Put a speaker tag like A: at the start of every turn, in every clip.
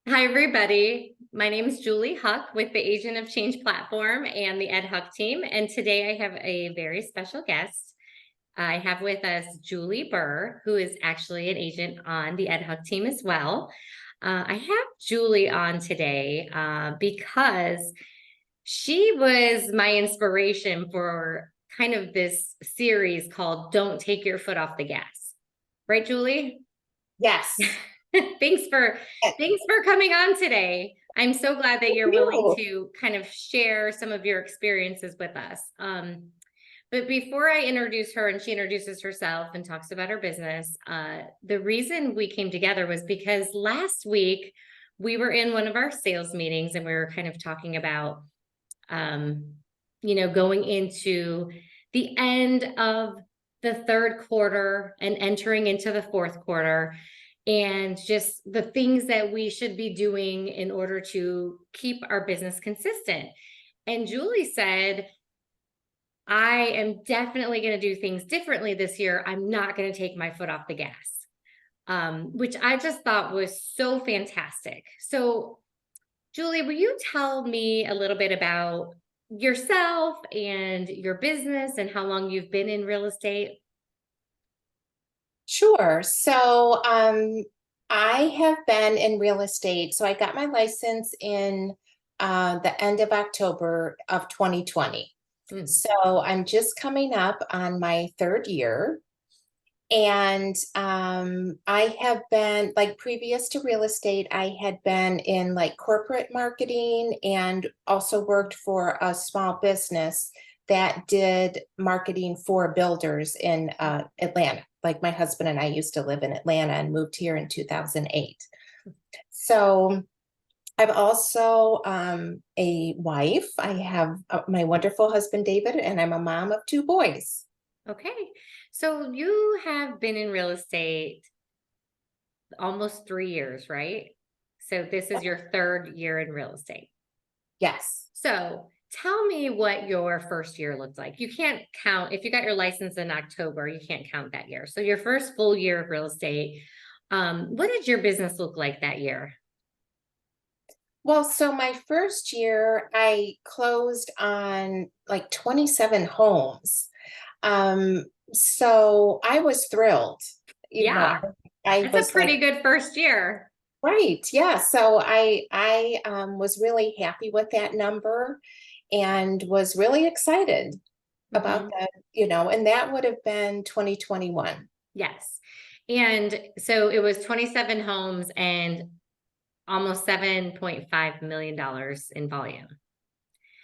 A: Hi, everybody. My name is Julie Huck with the Agent of Change platform and the Ed Huck team. And today I have a very special guest. I have with us Julie Burr, who is actually an agent on the Ed Huck team as well. I have Julie on today because she was my inspiration for kind of this series called Don't Take Your Foot Off the Gas. Right, Julie?
B: Yes.
A: Thanks for thanks for coming on today. I'm so glad that you're willing
B: You.
A: to kind of share some of your experiences with us. But before I introduce her and she introduces herself and talks about her business, the reason we came together was because last week we were in one of our sales meetings and we were kind of talking about, um, going into the end of the third quarter and entering into the fourth quarter and just the things that we should be doing in order to keep our business consistent. And Julie said, I am definitely going to do things differently this year. I'm not going to take my foot off the gas, which I just thought was so fantastic. So, Julie, will you tell me a little bit about yourself and your business and how long you've been in real estate?
B: Sure. I have been in real estate. So I got my license in the end of October of 2020.
A: Mm.
B: So I'm just coming up on my third year. And I have been like previous to real estate, I had been in like corporate marketing and also worked for a small business that did marketing for builders in Atlanta. Like my husband and I used to live in Atlanta and moved here in 2008. So I'm also a wife. I have my wonderful husband, David, and I'm a mom of two boys.
A: Okay. So you have been in real estate almost 3 years, right? So this is your third year in real estate.
B: Yes.
A: So tell me what your first year looked like. You can't count, if you got your license in October, you can't count that year. So your first full year of real estate, what did your business look like that year?
B: Well, so my first year, I closed on like 27 homes. So I was thrilled. You know,
A: Yeah,
B: I
A: that's a
B: was like,
A: pretty good first year.
B: right, yeah. So I was really happy with that number and was really excited about
A: Mhm.
B: that, and that would have been 2021.
A: Yes. And so it was 27 homes and almost $7.5 million in volume.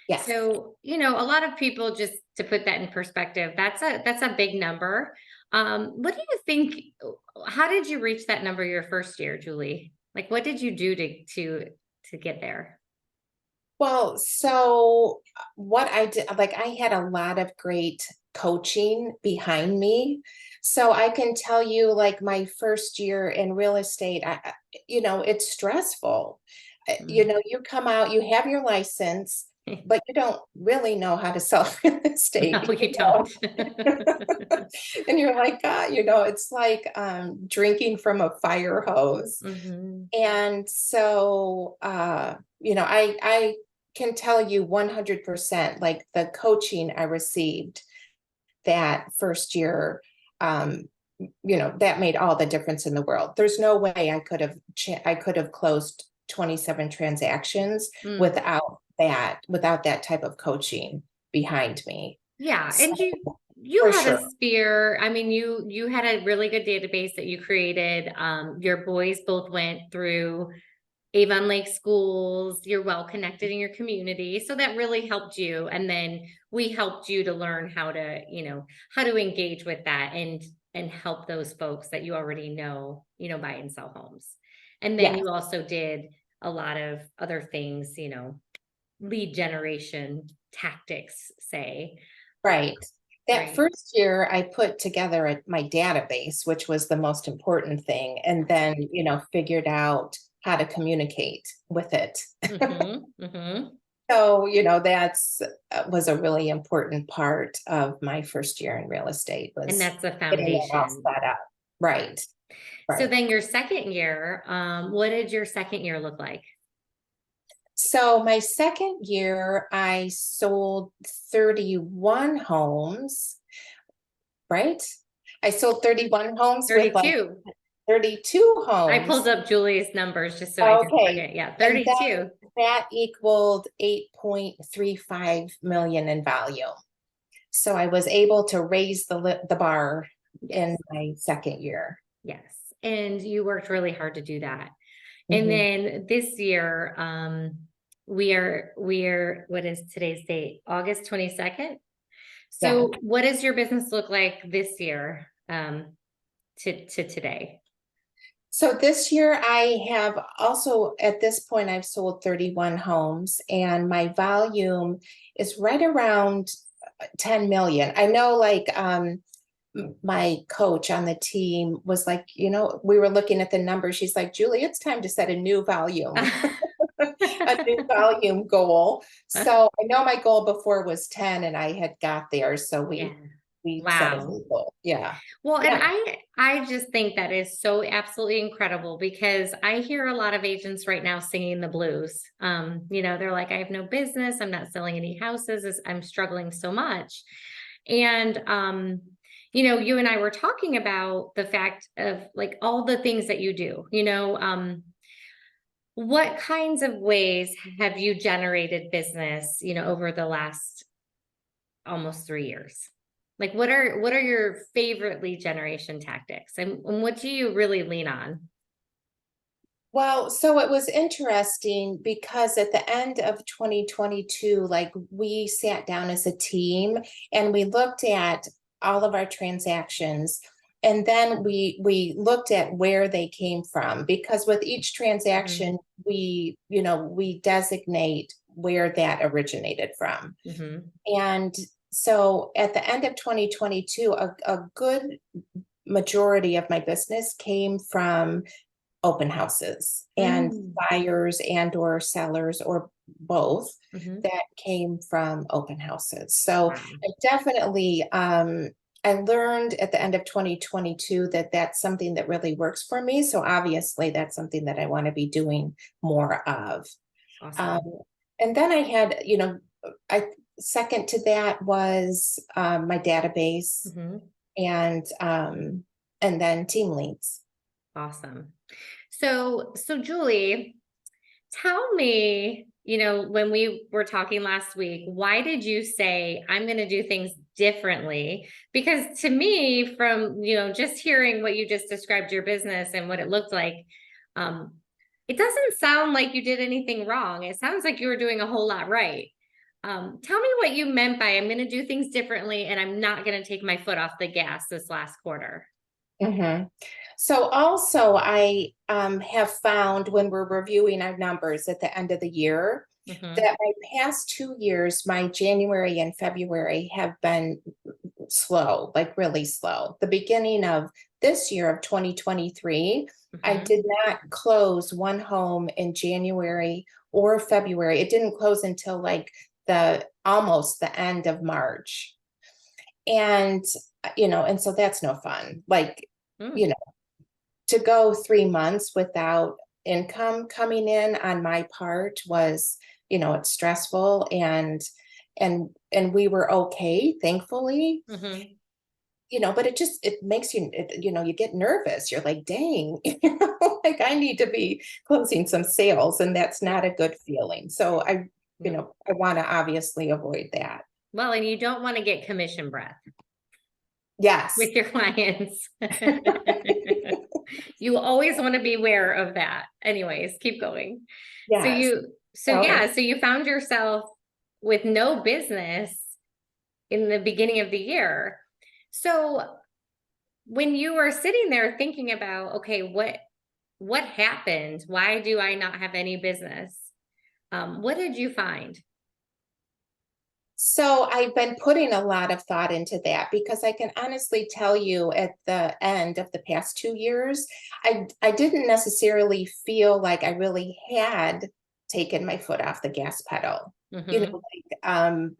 B: Yes.
A: So, a lot of people, just to put that in perspective, that's a big number. What do you think? How did you reach that number your first year, Julie? Like, what did you do to get there?
B: Well, so what I did, like I had a lot of great coaching behind me. So I can tell you, like my first year in real estate, it's stressful.
A: Mm.
B: You come out, you have your license, but you don't really know how to sell real
A: No,
B: estate,
A: you don't.
B: And you're like, God, it's like drinking from a fire hose.
A: Hmm.
B: And so, I can tell you 100%, like the coaching I received that first year, that made all the difference in the world. There's no way I could have closed 27 transactions
A: Mm.
B: without that type of coaching behind me.
A: Yeah,
B: So
A: and you
B: for
A: had a
B: sure.
A: sphere. I mean, you had a really good database that you created. Your boys both went through Avon Lake schools. You're well connected in your community, so that really helped you. And then we helped you to learn how to engage with that and help those folks that you already know, buy and sell homes. And then
B: Yes,
A: you also did a lot of other things, lead generation tactics, say.
B: right. That
A: Right.
B: first year, I put together my database, which was the most important thing, and then, figured out how to communicate with it.
A: Mm-hmm. Mm-hmm.
B: So, that's was a really important part of my first year in real estate
A: And
B: was
A: that's the
B: getting that all
A: foundation.
B: set up. Right.
A: So
B: Right.
A: then your second year, what did your second year look like?
B: So my second year, I sold 31 homes, right? I sold 31 homes with like
A: 32.
B: 32
A: I pulled
B: homes.
A: up Julie's numbers just so I didn't
B: Okay.
A: forget. Yeah,
B: And then
A: 32.
B: that equaled 8.35 million in value. So I was able to raise the bar in
A: Yes.
B: my second year.
A: Yes. And you worked really hard to do that. And
B: Mhm.
A: then this year, we are, what is today's date? August 22nd.
B: Yeah.
A: So what does your business look like this year, to today?
B: So this year I have also, at this point, I've sold 31 homes and my volume is right around 10 million. I know like my coach on the team was like, we were looking at the numbers. She's like, Julie, it's time to set a new volume, a new volume goal. So I know my goal before was 10 and I had got there. So
A: Yeah.
B: we set a
A: Wow.
B: new goal. Yeah.
A: Well, and
B: Yeah.
A: I just think that is so absolutely incredible because I hear a lot of agents right now singing the blues. They're like, I have no business, I'm not selling any houses, I'm struggling so much. And you and I were talking about the fact of like all the things that you do, what kinds of ways have you generated business, over the last almost 3 years? Like what are your favorite lead generation tactics and what do you really lean on?
B: Well, so it was interesting because at the end of 2022, like we sat down as a team and we looked at all of our transactions and then we looked at where they came from because with each
A: Hmm.
B: transaction we designate where that originated from.
A: Hmm.
B: And so at the end of 2022, a good majority of my business came from open houses and
A: Mm.
B: buyers and or sellers or both
A: Hmm.
B: that came from open houses. So
A: Wow.
B: I definitely I learned at the end of 2022 that that's something that really works for me. So obviously that's something that I want to be doing more of. Um,
A: Awesome.
B: and then I had, I second to that was my database
A: Hmm.
B: and then team leads.
A: Awesome. So Julie, tell me, when we were talking last week, why did you say, I'm going to do things differently? Because to me, from, just hearing what you just described your business and what it looked like, um, it doesn't sound like you did anything wrong. It sounds like you were doing a whole lot right. Tell me what you meant by I'm going to do things differently and I'm not going to take my foot off the gas this last quarter.
B: Hmm. So also I have found when we're reviewing our numbers at the end of the year
A: Hmm.
B: that my past 2 years, my January and February have been slow, like really slow. The beginning of this year of 2023, I
A: Hmm.
B: did not close one home in January or February. It didn't close until like the almost the end of March. And and so that's no fun. Like, you
A: Mm.
B: know, to go 3 months without income coming in on my part was, it's stressful and we were okay, thankfully,
A: Hmm.
B: but it makes you, you get nervous. You're like, dang, like I need to be closing some sales and that's not a good feeling. So
A: No.
B: I want to obviously avoid that.
A: Well, and you don't want to get commission breath
B: Yes.
A: with your clients. You always want to be aware of that. Anyways, keep going. So
B: Yes.
A: you, so
B: So
A: yeah, so you found yourself with no business in the beginning of the year. So when you were sitting there thinking about, okay, what happened? Why do I not have any business? What did you find?
B: So I've been putting a lot of thought into that because I can honestly tell you at the end of the past 2 years, I didn't necessarily feel like I really had taken my foot off the gas pedal.
A: Hmm.
B: Like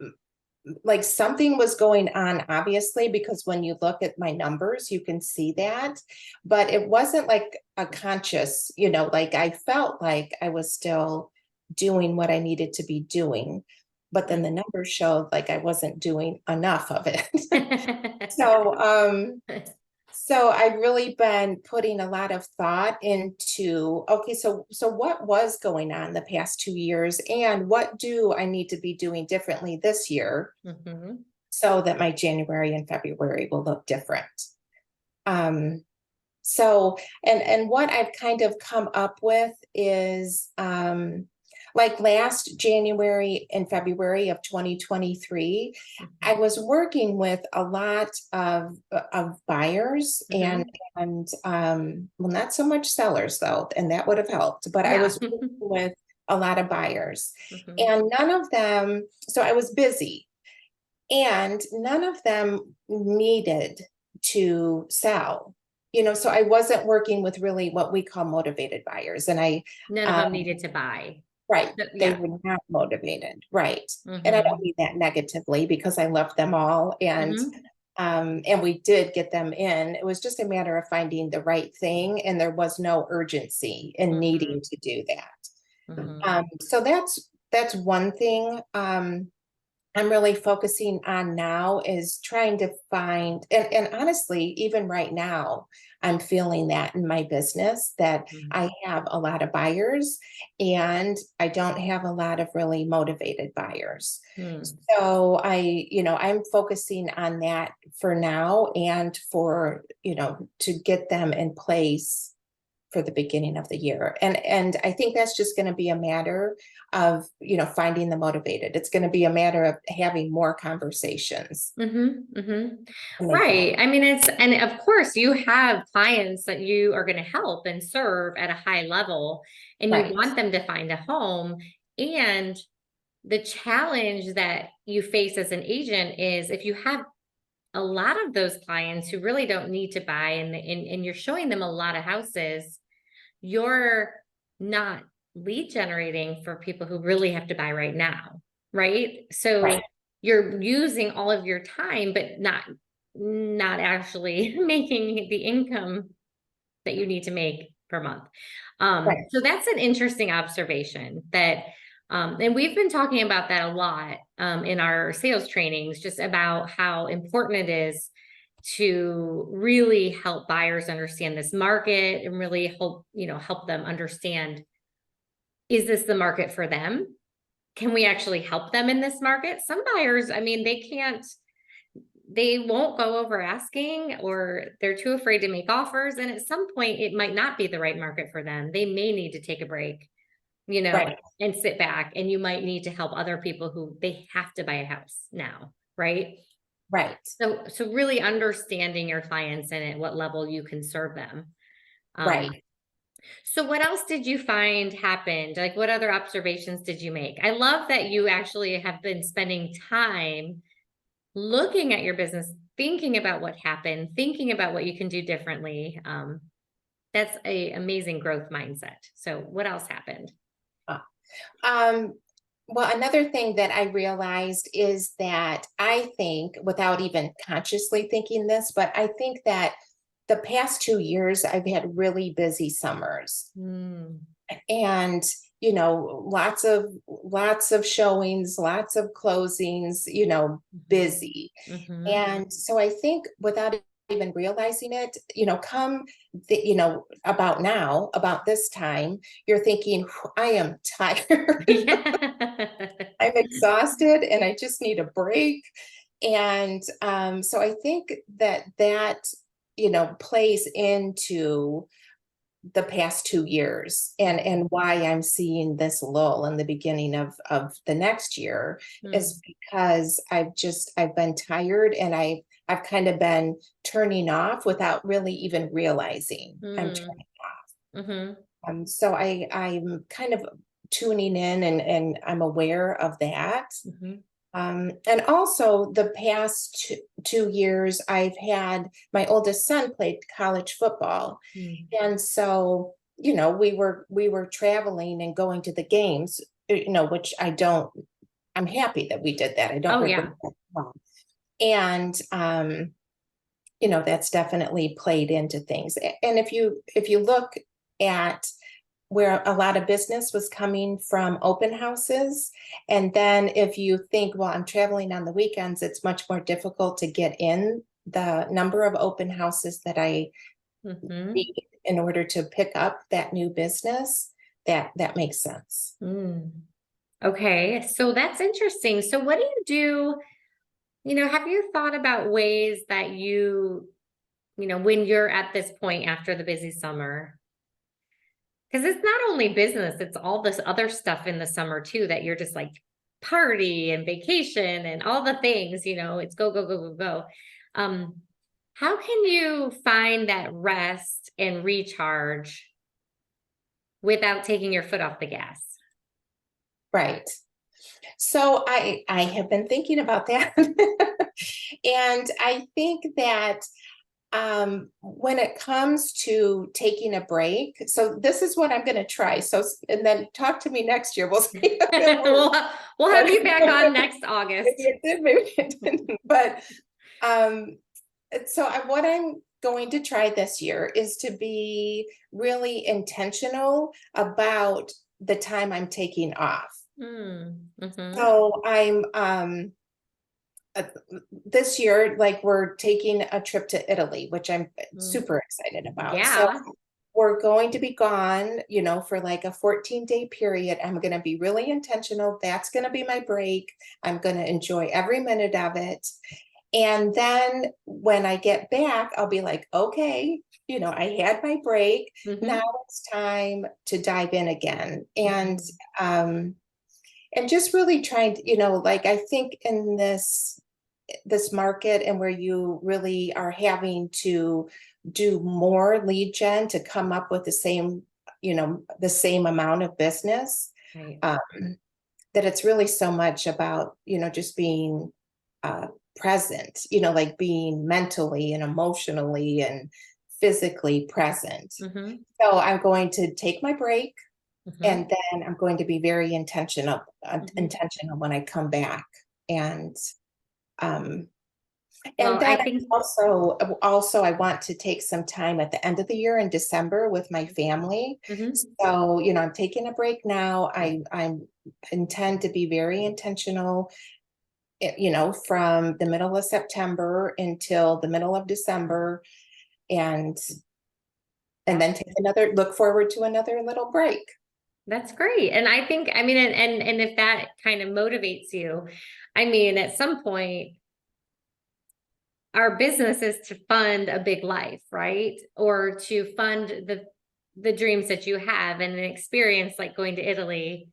B: like something was going on, obviously, because when you look at my numbers, you can see that, but it wasn't like a conscious, like I felt like I was still doing what I needed to be doing. But then the numbers showed like I wasn't doing enough of it. So, so I've really been putting a lot of thought into, okay, so what was going on the past 2 years, and what do I need to be doing differently this year
A: Mhm.
B: so that my January and February will look different. Um, so, and what I've kind of come up with is, like last January and February of 2023, I was working with a lot of buyers
A: Mhm.
B: well, not so much sellers though, and that would have helped, but I
A: Yeah.
B: was working with a lot of buyers,
A: Mhm.
B: and none of them, so I was busy, and none of them needed to sell. So I wasn't working with really what we call motivated buyers. And
A: None of
B: um,
A: them needed to buy.
B: right, they
A: Yeah.
B: were not motivated, right. And I don't
A: Mhm.
B: mean that negatively because I love them all.
A: Mhm.
B: And we did get them in. It was just a matter of finding the right thing, and there was no urgency in
A: Mhm.
B: needing to do that.
A: Mhm.
B: So that's one thing. I'm really focusing on now is trying to find, and honestly, even right now, I'm feeling that in my business that
A: Mhm.
B: I have a lot of buyers and I don't have a lot of really motivated buyers.
A: Mhm.
B: So I'm focusing on that for now and for, to get them in place for the beginning of the year. And I think that's just going to be a matter of, finding the motivated. It's going to be a matter of having more conversations
A: Mhm. Mhm.
B: to make that.
A: Right. I mean, and of course you have clients that you are going to help and serve at a high level, and you
B: Right.
A: want them to find a home. And the challenge that you face as an agent is if you have a lot of those clients who really don't need to buy, and you're showing them a lot of houses, you're not lead generating for people who really have to buy right now, right? So
B: Right.
A: you're using all of your time, but not actually making the income that you need to make per month.
B: Right.
A: So that's an interesting observation that, and we've been talking about that a lot in our sales trainings, just about how important it is to really help buyers understand this market and really help them understand, is this the market for them? Can we actually help them in this market? Some buyers, I mean, they won't go over asking, or they're too afraid to make offers. And at some point, it might not be the right market for them. They may need to take a break,
B: Right.
A: and sit back. And you might need to help other people who they have to buy a house now, right?
B: Right.
A: So really understanding your clients and at what level you can serve them. Um,
B: Right.
A: so what else did you find happened? Like, what other observations did you make? I love that you actually have been spending time looking at your business, thinking about what happened, thinking about what you can do differently. That's a amazing growth mindset. So what else happened?
B: Uh, Um, well, another thing that I realized is that I think, without even consciously thinking this, but I think that the past 2 years I've had really busy summers.
A: Mm,
B: And lots of showings, lots of closings,
A: mhm,
B: busy.
A: mhm.
B: And so I think, without even realizing it, come about now, about this time, you're thinking, I am tired.
A: Yeah.
B: I'm exhausted and I just need a break. And so I think that plays into the past 2 years, and why I'm seeing this lull in the beginning of the next year is
A: Mm,
B: because I've been tired, and I've kind of been turning off without really even realizing I'm
A: mm,
B: turning.
A: mhm,
B: So I'm kind of tuning in, and I'm aware of that.
A: mhm,
B: And also, the past 2 years, I've had my oldest son played college football,
A: mm,
B: and so we were traveling and going to the games, which I I'm happy that we did that. I don't
A: Oh
B: regret
A: yeah.
B: it at all. And, that's definitely played into things. And if you look at where a lot of business was coming from open houses, and then if you think, well, I'm traveling on the weekends, it's much more difficult to get in the number of open houses that I
A: Mm-hmm.
B: need in order to pick up that new business, that makes sense.
A: Mm. Okay, so that's interesting. So what do you do? Have you thought about ways that when you're at this point after the busy summer? Because it's not only business, it's all this other stuff in the summer too, that you're just like party and vacation and all the things, it's go, go, go, go, go. How can you find that rest and recharge without taking your foot off the gas?
B: Right. So I have been thinking about that. And I think that when it comes to taking a break, so this is what I'm going to try. So, and then talk to me next year. We'll see if it
A: we'll,
B: works.
A: we'll have you back on next August.
B: Maybe it did, maybe it didn't. But what I'm going to try this year is to be really intentional about the time I'm taking off.
A: Mm-hmm.
B: So I'm uh, this year, like we're taking a trip to Italy, which I'm super excited about. So
A: Yeah.
B: we're going to be gone, for like a 14-day period. I'm going to be really intentional. That's going to be my break. I'm going to enjoy every minute of it. And then when I get back, I'll be like, okay, I had my break.
A: Mm-hmm.
B: Now it's time to dive in again. And just really trying to, like I think in this market, and where you really are having to do more lead gen to come up with the same amount of business,
A: Right.
B: that it's really so much about, just being present, like being mentally and emotionally and physically present.
A: Mm-hmm.
B: So I'm going to take my break,
A: Mm-hmm.
B: and then I'm going to be very intentional when I come back. And um,
A: Well,
B: then
A: I think
B: also I want to take some time at the end of the year in December with my family.
A: Mhm.
B: So, I'm taking a break now. I intend to be very intentional, from the middle of September until the middle of December, and then look forward to another little break.
A: That's great. And I think, and if that kind of motivates you, at some point, our business is to fund a big life, right? Or to fund the dreams that you have, and an experience like going to Italy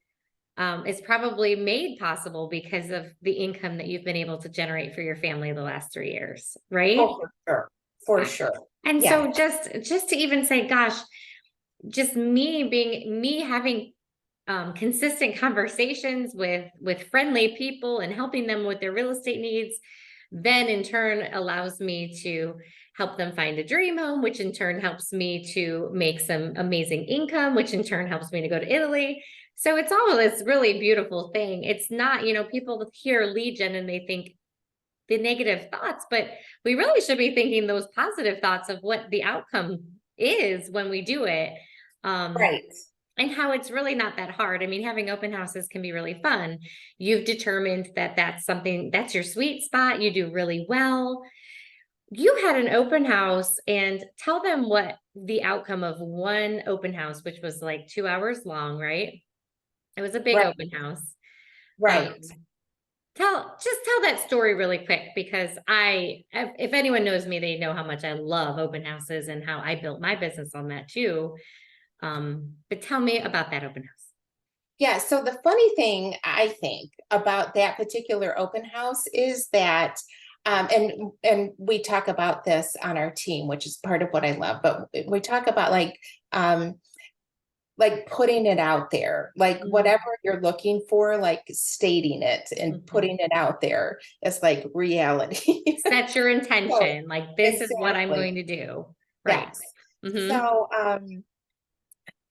A: is probably made possible because of the income that you've been able to generate for your family the last 3 years, right?
B: Oh, for sure. For sure.
A: And
B: Yeah.
A: so just to even say, gosh, just me having consistent conversations with friendly people and helping them with their real estate needs, then in turn allows me to help them find a dream home, which in turn helps me to make some amazing income, which in turn helps me to go to Italy. So it's all this really beautiful thing. It's not, people hear lead gen and they think the negative thoughts, but we really should be thinking those positive thoughts of what the outcome is when we do it.
B: Right.
A: And how it's really not that hard. Having open houses can be really fun. You've determined that that's your sweet spot. You do really well. You had an open house, and tell them what the outcome of one open house, which was like 2 hours long, right? It was a big
B: Right.
A: open house.
B: Right.
A: Tell that story really quick, because if anyone knows me, they know how much I love open houses and how I built my business on that too. But tell me about that open house.
B: Yeah. So the funny thing I think about that particular open house is that, and we talk about this on our team, which is part of what I love, but we talk about like putting it out there, like whatever you're looking for, like stating it and putting it out there. It's like reality.
A: Set your
B: So,
A: intention. Like, this is what I'm
B: exactly.
A: going to do. Right.
B: Yes.
A: Mm-hmm.
B: So,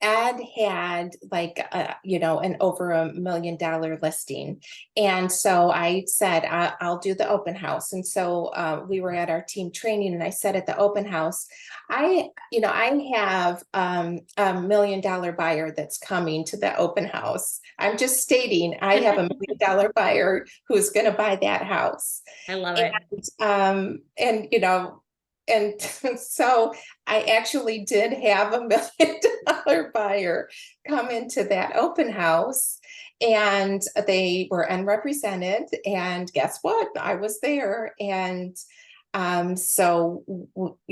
B: Ed had like, an over $1 million listing. And so I said, I'll do the open house. And so we were at our team training and I said at the open house, I have $1 million buyer that's coming to the open house. I'm just stating I have $1 million buyer who's going to buy that house.
A: I love it.
B: And so I actually did have $1 million buyer come into that open house, and they were unrepresented. And guess what? I was there. And so,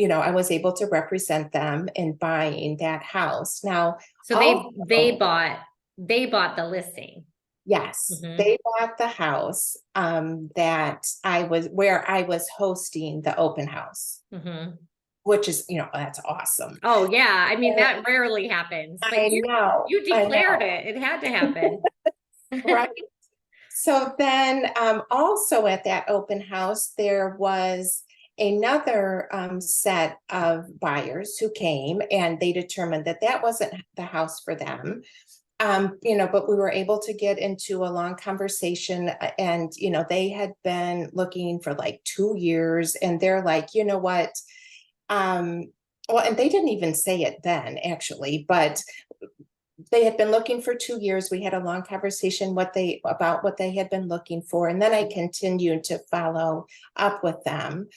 B: I was able to represent them in buying that house. Now,
A: So they bought the listing.
B: yes,
A: Mhm.
B: they bought the house where I was hosting the open house,
A: Mhm.
B: which is, that's awesome.
A: Oh yeah, I mean that rarely happens, but
B: I know,
A: you
B: I
A: declared
B: know,
A: it. It had to happen.
B: right? So then, also at that open house, there was another set of buyers who came, and they determined that that wasn't the house for them. But we were able to get into a long conversation, and they had been looking for like 2 years, and they're like, you know what? Well, and they didn't even say it then, actually, but they had been looking for 2 years. We had a long conversation about what they had been looking for, and then I continued to follow up with them,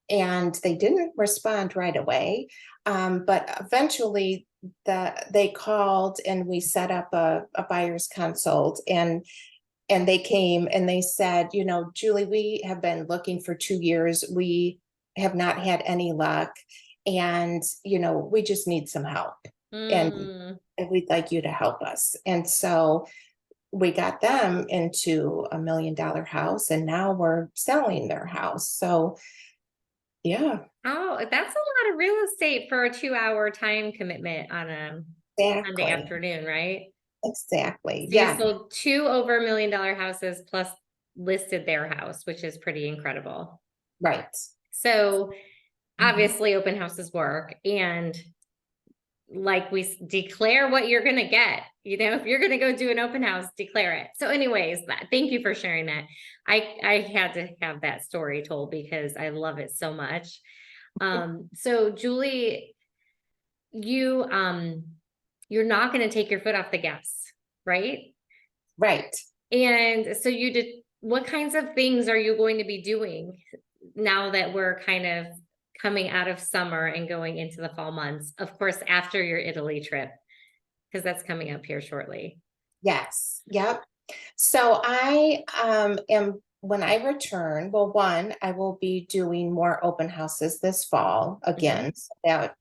B: and they didn't respond right away. But eventually they called and we set up a buyer's consult, and they came and they said, Julie, we have been looking for 2 years. We have not had any luck. And, we just need some help. And,
A: Mm.
B: and we'd like you to help us. And so we got them into $1 million house, and now we're selling their house. So yeah,
A: Oh, that's a lot of real estate for a 2-hour time commitment on a Sunday
B: exactly.
A: afternoon, right?
B: Exactly.
A: So you
B: Yeah.
A: sold 2 over $1 million houses plus listed their house, which is pretty incredible.
B: Right.
A: So
B: Mhm.
A: obviously open houses work, and like we declare what you're going to get, if you're going to go do an open house, declare it. So anyways, thank you for sharing that. I had to have that story told because I love it so much. So Julie, you're not going to take your foot off the gas, right?
B: Right.
A: And so what kinds of things are you going to be doing now that we're kind of coming out of summer and going into the fall months? Of course, after your Italy trip, because that's coming up here shortly.
B: Yes. Yep. So I am when I return, well, one, I will be doing more open houses this fall again.
A: Mhm.
B: So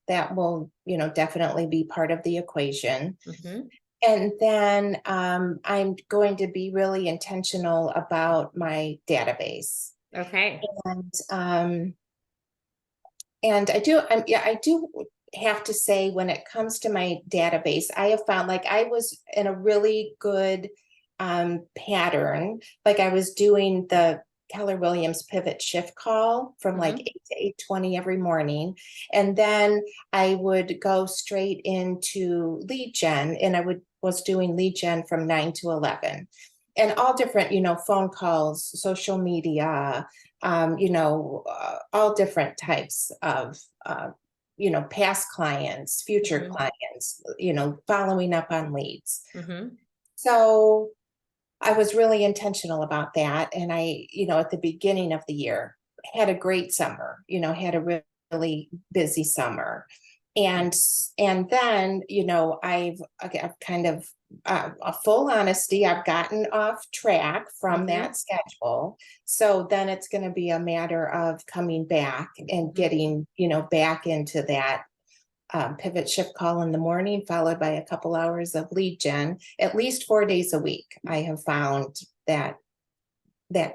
B: that will, definitely be part of the equation.
A: Mhm.
B: And then I'm going to be really intentional about my database.
A: Okay.
B: And I do have to say, when it comes to my database, I have found like I was in a really good pattern. Like I was doing the Keller Williams pivot shift call from like
A: Mhm.
B: 8 to 8:20 every morning. And then I would go straight into lead gen, and was doing lead gen from 9 to 11. And all different, phone calls, social media, all different types of, past clients, future
A: Mhm.
B: clients, following up on leads.
A: Mhm.
B: So I was really intentional about that. And at the beginning of the year, had a great summer, had a really busy summer. And then, I've kind of, a full honesty, I've gotten off track from
A: Mhm.
B: that schedule. So then it's going to be a matter of coming back and
A: Mhm.
B: getting, back into that pivot shift call in the morning, followed by a couple hours of lead gen, at least 4 days a week. I have found that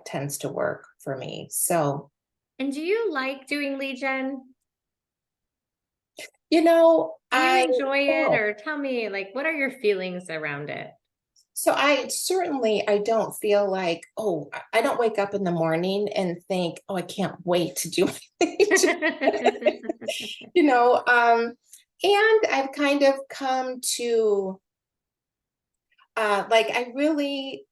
B: tends to work for me. So,
A: And do you like doing lead gen? Do you
B: I
A: enjoy it,
B: don't.
A: or tell me, like, what are your feelings around it?
B: So I don't feel like, oh, I don't wake up in the morning and think, oh, I can't wait to do my lead gen. you know, um, And I've kind of come to, like, I really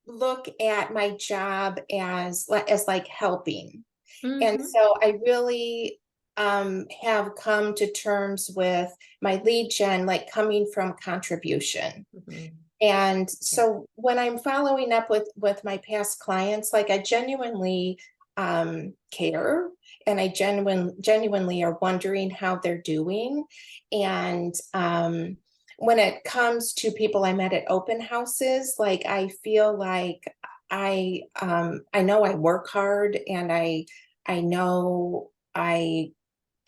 B: look at my job as like helping. And
A: Mhm,
B: so I really have come to terms with my lead gen, like coming from contribution.
A: mhm.
B: And
A: Yeah.
B: so when I'm following up with my past clients, like I genuinely care, and I genuinely are wondering how they're doing. And when it comes to people I met at open houses, like I feel like I know I work hard, and I know I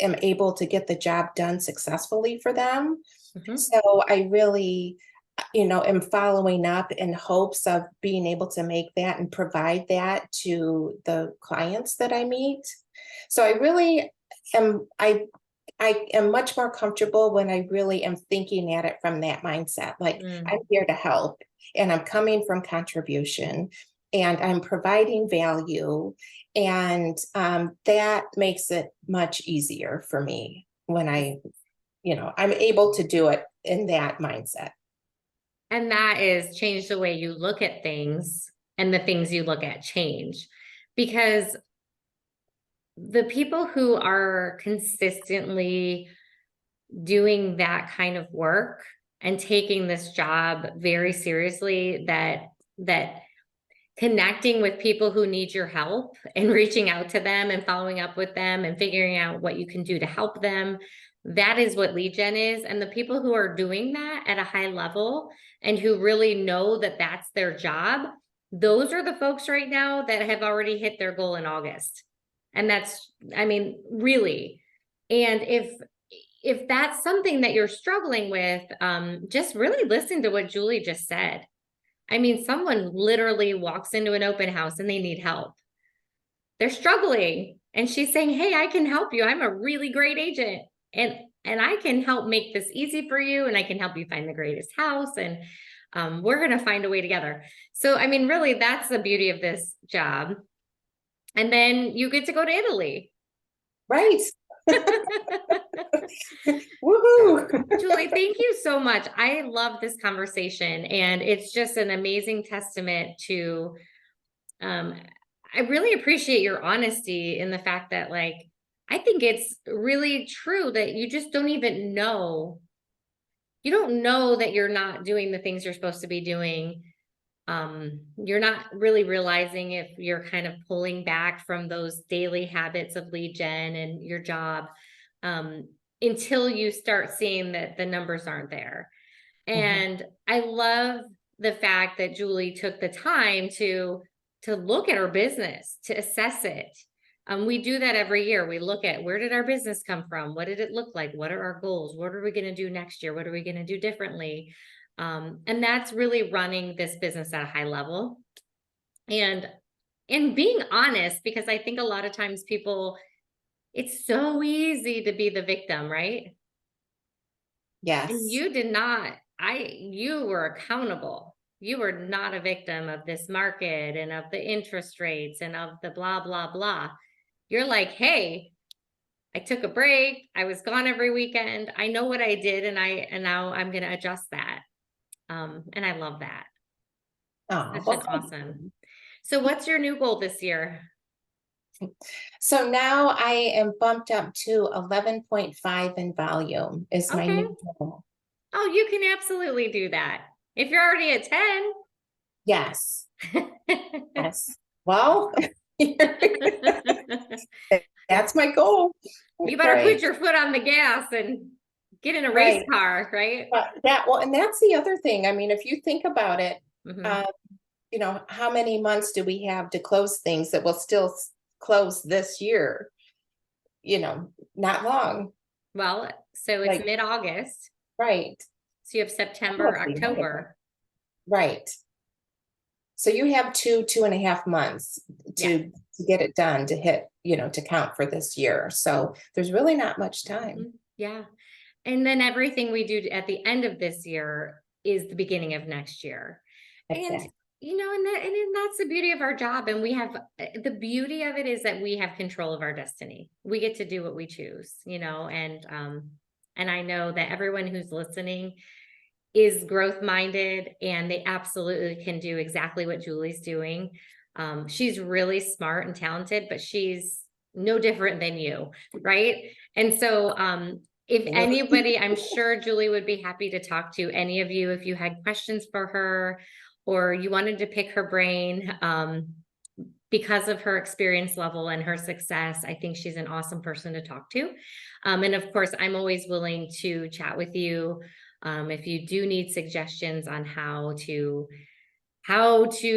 B: am able to get the job done successfully for them.
A: Mhm.
B: So I really, am following up in hopes of being able to make that and provide that to the clients that I meet. So I really am, I am much more comfortable when I really am thinking at it from that mindset. Like I'm
A: Mm.
B: here to help, and I'm coming from contribution, and I'm providing value. And that makes it much easier for me when I'm able to do it in that mindset.
A: And that is change the way you look at things and the things you look at change. Because the people who are consistently doing that kind of work and taking this job very seriously, that connecting with people who need your help and reaching out to them and following up with them and figuring out what you can do to help them, that is what lead gen is. And the people who are doing that at a high level and who really know that that's their job, those are the folks right now that have already hit their goal in August. And that's, I mean, really. And if that's something that you're struggling with, just really listen to what Julie just said. I mean, someone literally walks into an open house and they need help. They're struggling. And she's saying, "Hey, I can help you. I'm a really great agent. And I can help make this easy for you, and I can help you find the greatest house. And we're gonna find a way together." So, I mean, really, that's the beauty of this job. And then you get to go to Italy.
B: Right. Woohoo.
A: Julie, thank you so much. I love this conversation, and it's just an amazing testament to um I really appreciate your honesty in the fact that, like, I think it's really true that you just don't even know. You don't know that you're not doing the things you're supposed to be doing. You're not really realizing if you're kind of pulling back from those daily habits of lead gen and your job, um, until you start seeing that the numbers aren't there.
B: Mhm.
A: And I love the fact that Julie took the time to look at her business, to assess it. We do that every year. We look at, where did our business come from? What did it look like? What are our goals? What are we going to do next year? What are we going to do differently? And that's really running this business at a high level. And being honest, because I think a lot of times people, it's so easy to be the victim, right? And
B: Yes.
A: you did not, you were accountable. You were not a victim of this market and of the interest rates and of the blah, blah, blah. You're like, "Hey, I took a break. I was gone every weekend. I know what I did, and now I'm going to adjust that." And I love that.
B: Oh,
A: Such
B: well,
A: an
B: thank
A: awesome.
B: you.
A: So what's your new goal this year?
B: So now I am bumped up to 11.5 in volume is my
A: Okay.
B: new goal.
A: Oh, you can absolutely do that. If you're already at
B: Yes.
A: 10.
B: Yes. Well, that's my goal.
A: You better put
B: Right.
A: your foot on the gas and get in a race
B: Right.
A: car, right?
B: But well, and that's the other thing. I mean, if you think about it,
A: Mhm.
B: uh, how many months do we have to close things that will still close this year? Not long.
A: Well, so it's
B: Like,
A: mid-August.
B: right.
A: So you have September,
B: Almost the end of it.
A: October.
B: Right. So you have 2.5 months
A: Yeah.
B: to get it done, to hit, to count for this year. So there's really not much time.
A: Mhm. Yeah. And then everything we do at the end of this year is the beginning of next year. And,
B: Exactly.
A: and that's the beauty of our job. And we have the beauty of it is that we have control of our destiny. We get to do what we choose, and I know that everyone who's listening is growth minded and they absolutely can do exactly what Julie's doing. She's really smart and talented, but she's no different than you, right? And so if anybody, I'm sure Julie would be happy to talk to any of you if you had questions for her or you wanted to pick her brain. Because of her experience level and her success, I think she's an awesome person to talk to. And of course, I'm always willing to chat with you if you do need suggestions on how to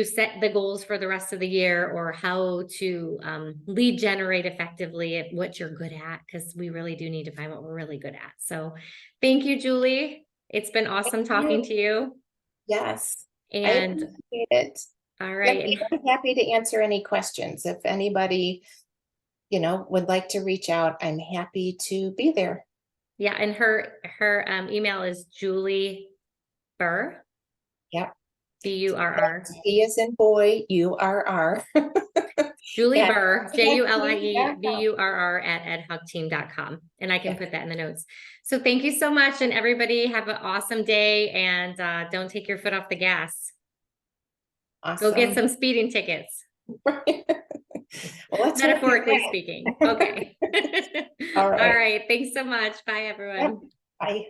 A: set the goals for the rest of the year or how to lead generate effectively at what you're good at, because we really do need to find what we're really good at. So thank you, Julie. It's been awesome talking to you.
B: Yes, I
A: And
B: appreciate it.
A: all
B: Yep,
A: right.
B: I'm happy to answer any questions. If anybody, would like to reach out, I'm happy to be there.
A: Yeah, and her email is Julie Burr.
B: Yep.
A: Burr.
B: B as in boy, URR.
A: Julie
B: At
A: Burr, JULIEBURR at edhugteam.com. And I can
B: Yeah.
A: put that in the notes. So thank you so much. And everybody have an awesome day and don't take your foot off the gas. Go get
B: Awesome.
A: some speeding tickets.
B: Well, let's hope
A: Metaphorically
B: you will.
A: speaking. Okay.
B: All right.
A: All right. Thanks so much. Bye, everyone.
B: Bye.